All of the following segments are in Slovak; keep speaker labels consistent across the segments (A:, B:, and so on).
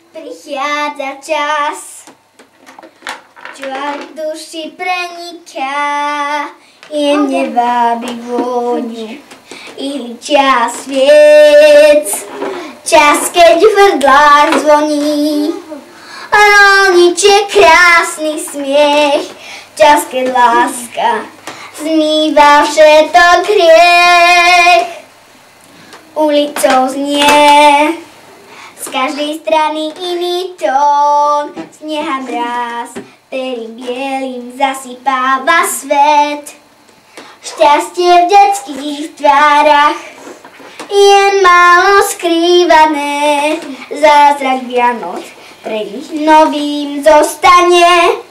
A: Prichádza čas, čo v duši preniká, jemne vábi vôňu i čas sviec. Čas, keď v hrdlách zvoní, rolničie krásny smiech. Čas, keď láska zmýva všetok hriech. Ulicou znie z každej strany iný tón, sneha mráz, ktorý bielým zasypáva svet. Šťastie v detských tvárach je málo skrývané, zázrak Vianoc pre nich novým zostane.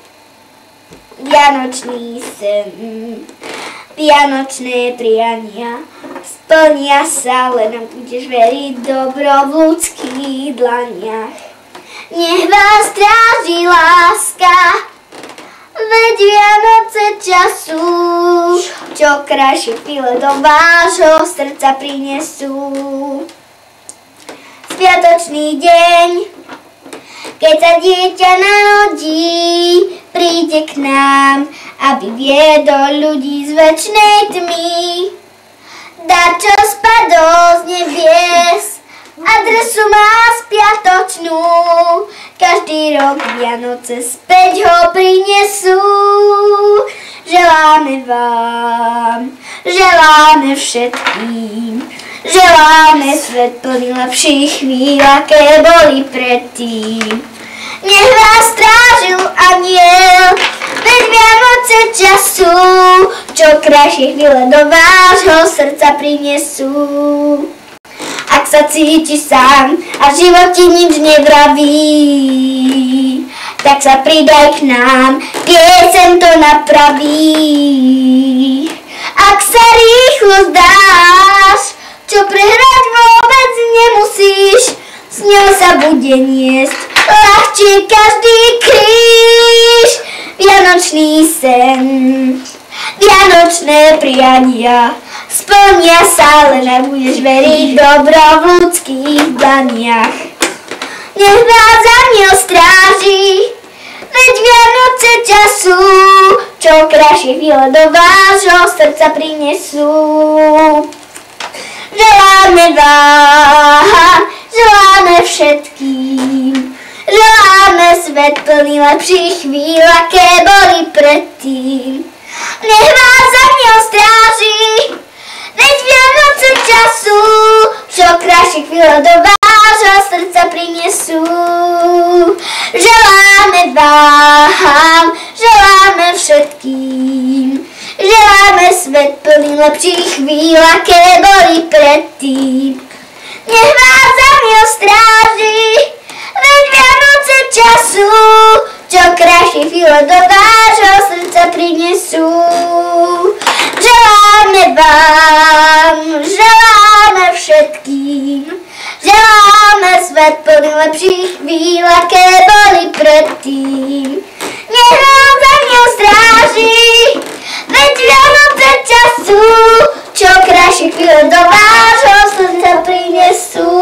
A: Vianočný sen, vianočné priania splnia sa, len budeš veriť dobro v ľudských dlaniach. Nech vás stráži láska, veď Vianoce času, čo krajšie chvíle do vášho srdca prinesú. Sviatočný deň, keď sa dieťa narodí, príde k nám, aby viedol ľudí z večnej tmy. Darčo spadol z nebies, adresu má spiatočnú, každý rok Vianoce späť ho prinesú. Želáme vám, želáme všetkým, želáme svet plný lepších chvíľ, aké boli predtým. Nech vás strážil aniel, veď Vianoce času, čo krajšie chvíle do vášho srdca prinesú. Ak sa cítiš sám a život ti nič nevraví, tak sa pridaj k nám, pieseň to napraví. Ak sa rýchlo zdáš, čo prehrať vôbec nemusíš, s ňou sa bude niesť ľahčie každý kríž. Vianočný sen, vianočné priania splnia sa, len ak budeš veriť dobro v ľudských dlaniach. Nech vás aniel stráži, veď Vianoce času, čo krajšie chvíle do vášho srdca prinesú. Želáme vám, želáme všetkým, želáme svet plný lepších chvíľ, aké boli predtým. Nech vás aniel stráži, veď Vianoce času, čo krajšie chvíle do vášho srdca prinesú. Želáme vám, želáme všetkým, želáme svet plný lepších chvíľ, aké boli predtým. Nech vás aniel stráži, veď Vianoce času, čo krajšie chvíle do vášho srdca prinesú. Želáme vám, želáme všetkým, želáme svet plný lepších chvíľ, aké boli predtým. Nech vás aniel stráži, veď Vianoce času, čo krajšie chvíle do vášho srdca prinesú.